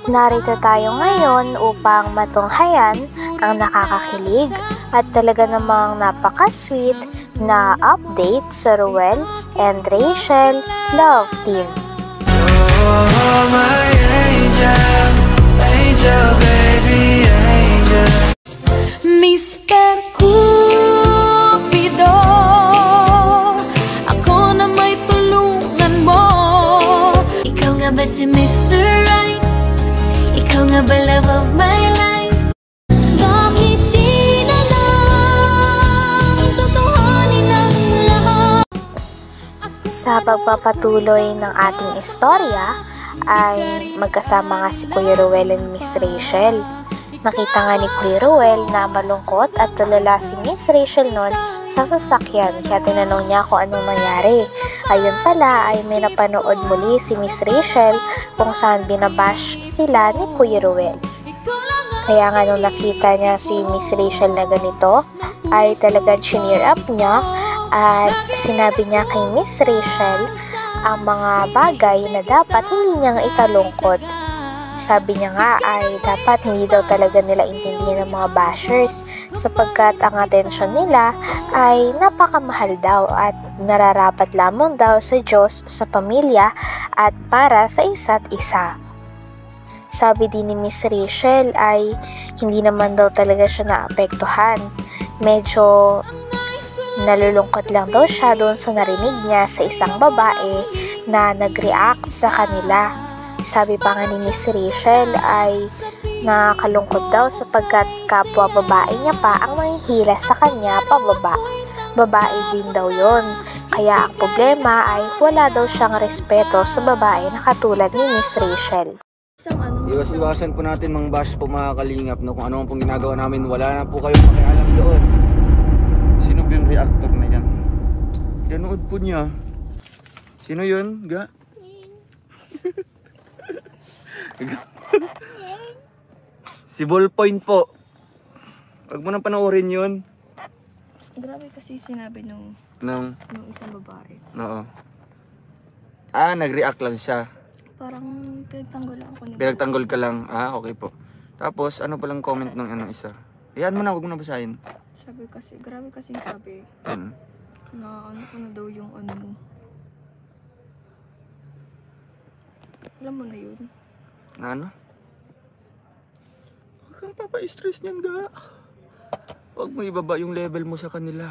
Narito tayo ngayon upang matunghayan ang nakakakilig at talaga namang napaka-sweet na update sa Ruel and Rachel Love Team. Oh, my angel, angel, baby, angel. Mr. Cupido, ako na may tulungan mo. Ikaw nga ba si Mr. Right? Ikaw nga ba love of my life? Bakit di na lang tutuhanin ang lahat? Sa pagpapatuloy ng ating istorya ay magkasama nga si Kuya Ruel and Miss Rachel. Nakita nga ni Kuya Ruel na malungkot at tulala si Miss Rachel noon sa sasakyan, kaya tinanong niya kung anong nangyari. Ayun pala ay may napanood muli si Miss Rachel kung saan binabash sila ni Kuya Ruel. Kaya nga nung nakita niya si Miss Rachel na ganito ay talagang cheer up niya at sinabi niya kay Miss Rachel ang mga bagay na dapat hindi niyang ikalungkot. Sabi niya nga ay dapat hindi daw talaga nila intindihin ng mga bashers sapagkat ang atensyon nila ay napakamahal daw at nararapat lamang daw sa Diyos, sa pamilya at para sa isa't isa. Sabi din ni Miss Rachel ay hindi naman daw talaga siya naapektuhan. Medyo nalulungkot lang daw siya doon sa narinig niya sa isang babae na nag-react sa kanila. Sabi pa nga ni Miss Rachel ay nakakalungkot daw sapagkat kapwa babae niya pa ang manghihila sa kanya pababa. Babae din daw yon. Kaya ang problema ay wala daw siyang respeto sa babae na katulad ni Miss Rachel. Iwas-iwasan po natin mang bash po mga kalingap, no? Kung ano pong ginagawa namin, wala na po kayong pakialam doon. Sino ba yung reactor na yan? Ganood po niya. Sino yun? Ga? Si Ballpoint po. Huwag mo nang panoorin yun. Grabe kasi sinabi nung isang babae. Oo. Ah, nag-react lang siya. Parang pinagtanggol lang ako. Pinagtanggol ka lang. Ah, okay po. Tapos, ano palang comment ng isa? Iyan mo na, huwag mo na basahin. Sabi kasi, grabe kasi sabi. Na ano ko na daw yung ano mo. Alam mo na yun. Na ano? Huwag kang papa-stress niyan, ga. Huwag mo ibaba yung level mo sa kanila.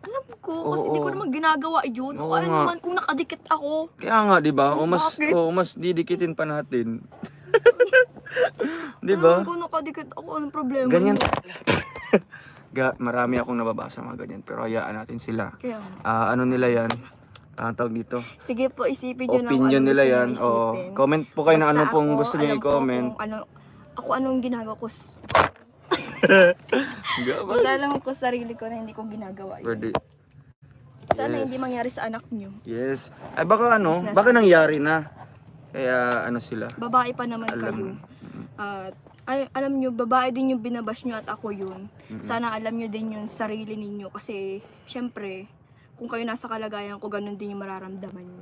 Alam ko, kasi Oo. di ko naman ginagawa yun. Oo O alam nga. naman kung nakadikit ako. Kaya nga, di ba? O Bakit? mas didikitin pa natin. Di Alam ba? ko nakadikit ako, anong problema? Ganyan. mo? Ga, marami akong nababasa mga ganyan. Pero hayaan natin sila. Kaya, Ano nila yan? Tawag dito. sige po, isipin nyo Opinion ano nila gusto yan. nyo Oo. isipin. Comment po kayo na ano Basta pong ako, gusto niyo alam ko i-comment. kung ako anong ginagawa ko. Ga, ba? Basta alam ko sarili ko na hindi ko ginagawa yun. Pwede. Sana Yes. hindi mangyari sa anak nyo. Yes. Ay baka baka nangyari na. Kaya ano sila. Babae pa naman Alam. kayo. At ay, alam nyo, babae din yung binabash nyo at ako yun. Sana alam nyo din yung sarili ninyo kasi syempre, kung kayo nasa kalagayan ko, ganun din yung mararamdaman nyo.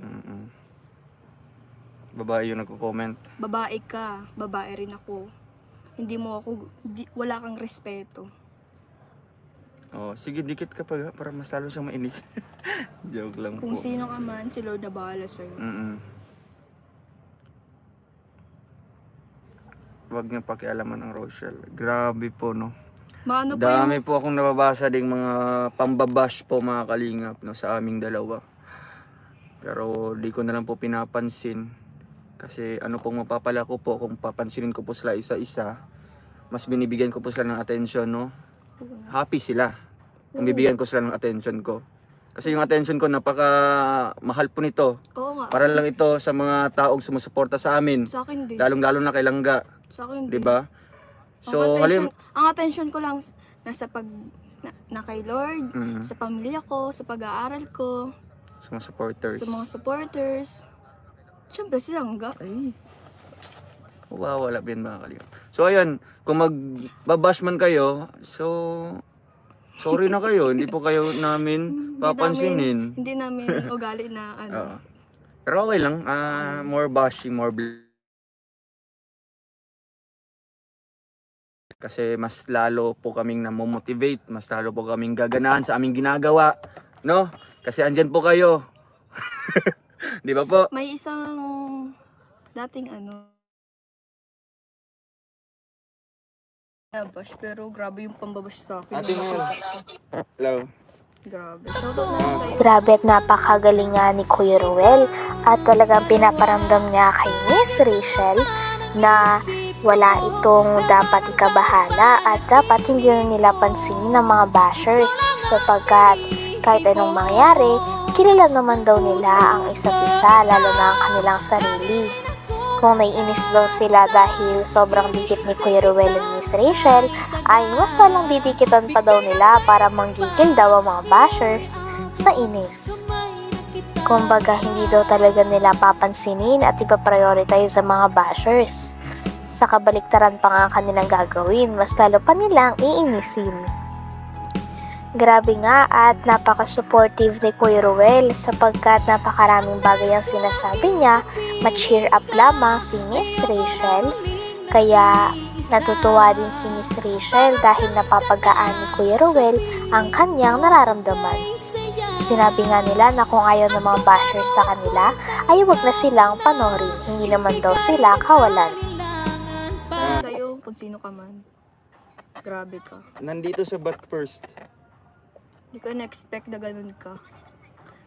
Babae yung nagko-comment. Babae ka, babae rin ako. Hindi mo ako, wala kang respeto. Oh, sige dikit ka pa ga, para mas lalo siyang mainis. Joke lang Kung po. sino ka man, si Lord na bahala sa'yo. Huwag niyo pakialaman ang Rochelle. Grabe po, no. Maano pa Dami po akong nababasa ding mga pambabash po mga kalingap, no, sa aming dalawa. Pero di ko na lang po pinapansin. Kasi ano pong mapapala ko po kung papansinin ko po sila isa-isa. Mas binibigyan ko po sila ng attention, no. Happy sila. Kung bibigyan ko sila ng attention ko. Kasi yung attention ko napaka mahal po nito. Oo nga. Para lang ito sa mga taong sumusuporta sa amin. Sa akin din. Lalong-lalo na kay Langga, Sa akin 'di din. ba? So, ang attention ko lang nasa na kay Lord, sa pamilya ko, sa pag-aaral ko, sa mga supporters. sa mga supporters. Siyempre si Langga. Ay. Wala din mga kalingap. So ayun, kung magbabash man kayo, so sorry na kayo, hindi po kayo namin papansinin. Hindi namin ugali na ano. Pero okay lang, more bashing, more Kasi mas lalo po kaming namomotivate, mas lalo po kaming gaganahan sa aming ginagawa, no? Kasi andyan po kayo. Di ba po? May isang dating bash, pero grabe yung pambabash sa akin. Ate Mel. Hello. Grabe. Shoutout na lang sa'yo. Grabe at napakagaling nga ni Kuya Ruel at talagang pinaparamdam niya kay Miss Rachel na wala itong dapat ikabahala at dapat hindi na nila pansinin ng mga bashers sapagkat kahit anong mangyari, kilala naman daw nila ang isa't isa lalo na ang kanilang sarili. Kung naiinis daw sila dahil sobrang dikit ni Kuya Ruel at Miss Rachel, ay mas talang didikitan pa daw nila para manggigil daw ang mga bashers sa inis. Kumbaga hindi daw talaga nila papansinin at ipaprioritize ang mga bashers. Sa kabaliktaran pa nga ang kanilang gagawin, mas lalo pa nilang iinisin. Grabe nga at napaka-supportive ni Kuya Ruel sapagkat napakaraming bagay ang sinasabi niya, ma-cheer up lamang si Miss Rachel. Kaya natutuwa din si Miss Rachel dahil napapagaan ni Kuya Ruel ang kanyang nararamdaman. Sinabi nga nila na kung ayaw ng mga bashers sa kanila ay huwag na silang panoorin, hindi naman daw sila kawalan. Sa'yo, kung sino ka man. Grabe ka. Nandito sa But First. Hindi ko na-expect na ganun ka.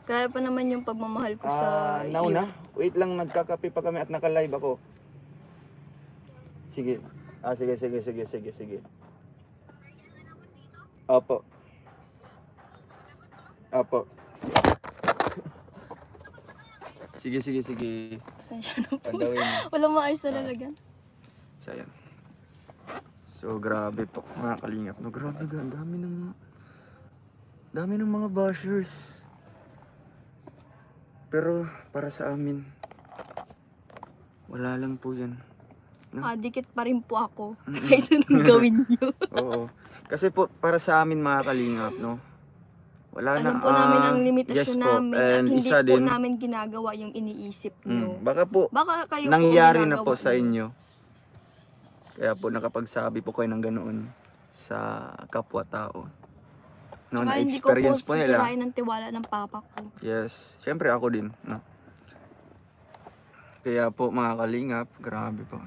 Kaya pa naman yung pagmamahal ko sa Nauna? Wait lang, nagkakape pa kami at naka-live ako. Sige. Sige. Opo. Sige. Pasensya na po. Pandawin mo. Walang maayos na lalagyan. So, ayan. So, grabe po, mga kalingap. No, grabe ga, ang dami ng mga bashers. Pero, para sa amin, wala lang po yan. No? Dikit pa rin po ako. Kahit anong gawin nyo. Oo. Kasi po, para sa amin, mga kalingap, no? Wala na. Alam po namin ang limitasyon yes po. namin at And hindi isa po din, namin ginagawa yung iniisip nyo. baka po, Baka kayo nangyari po na po ginagawa sa nyo. inyo. Kaya po nakapagsabi po kayo ng ganoon sa kapwa-tao. No, Saka hindi ko na-experience po nila. sisirain ang tiwala ng papa ko. Yes, syempre ako din, no. Kaya po mga kalingap, grabe po.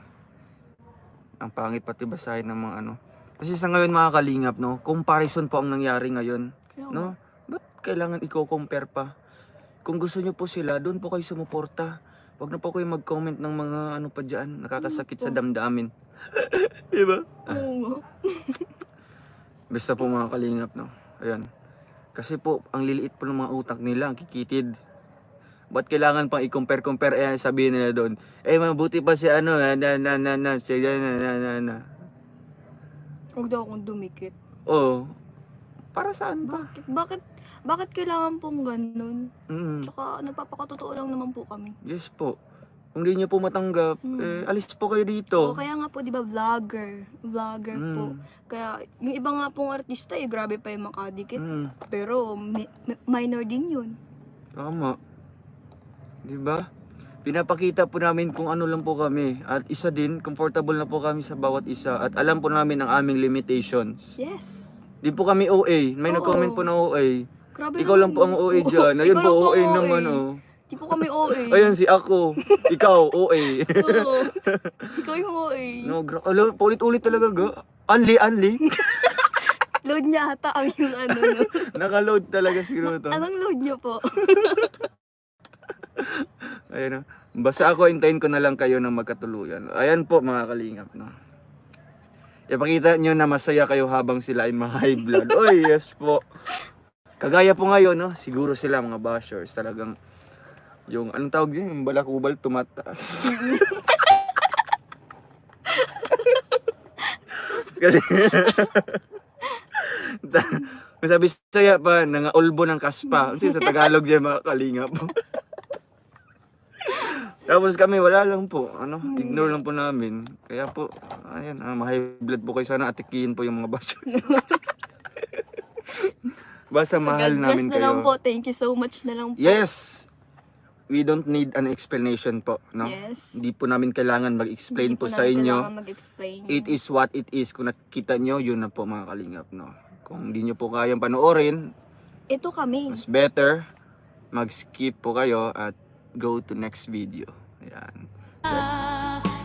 Ang pangit pati basahin ng mga ano. Kasi sa ngayon mga kalingap, no, comparison po ang nangyari ngayon, Kaya no. Ba't kailangan i-compare pa? Kung gusto niyo po sila, doon po kayo sumuporta. Huwag na po kayo mag-comment ng mga ano pa diyan, nakakasakit sa damdamin. Diba? Oo. Basta po mga kalingap, no. Ayan. Kasi po, ang liliit po ng mga utak nila, ang kikitid. Ba't kailangan pang i-compare, sabihin nila doon, mabuti pa si ano, Huwag daw akong dumikit. Oo. Para saan ba? Bakit kailangan pong ganun? Mm. Tsaka nagpapakatotoo lang naman po kami. Yes po. Kung di niyo po matanggap, alis po kayo dito. O, kaya nga po, di ba, vlogger po. Kaya, yung iba nga pong artista, grabe pa yung makadikit. Pero, minor din yun. Tama. Diba? Pinapakita po namin kung ano lang po kami. At isa din, comfortable na po kami sa bawat isa. At alam po namin ang aming limitations. Yes. Di po kami OA. May Oo. nag-comment po na OA. Grabe Ikaw lang po ang OA dyan. Ayun Ikaw po, lang po OA ang naman OA. oh. Di po kami OA. Ayun si ako. Ikaw, OA. Oo. Ikaw yung OA. No, paulit-ulit talaga ga. Anli. Load niya ata ang yung ano nyo. Naka-load talaga siguro to. Anong load niyo po? Ayun, basta ako, hintayin ko na lang kayo ng magkatuluyan. Ayan po mga kalingap, no. Ipakita nyo na masaya kayo habang sila ay high blood. Oy, yes po. Kagaya po ngayon, no, siguro sila mga bashers talagang yung anong tawag yun, yung balakubal tumataas. Kasi sabi saya pa nangaulbo ng kaspa. Kasi sa Tagalog yan mga kalingap. Tapos kami wala lang po, ignore lang po namin. Kaya po, ayan, ma-high blood po kayo, sana atikiin po yung mga bashers. Basta mahal God bless namin na kayo. lang po. Thank you so much na lang po. Yes! we don't need an explanation po, no? Yes. Hindi po namin kailangan mag-explain Hindi po sa namin inyo. kailangan mag-explain. It is what it is. Kung nakikita nyo, yun na po mga kalingap, no? Kung hindi nyo po kayang panoorin, Ito kami. mas better mag-skip po kayo at go to next video. Ayan.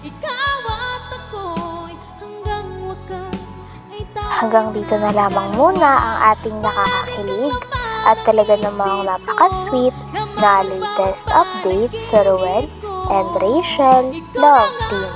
Ikaw at ako'y hanggang wakas ay Hanggang dito na lamang muna ang ating nakakakilig at talaga namang napaka-sweet na latest update sa Ruel and Rachel Love Team.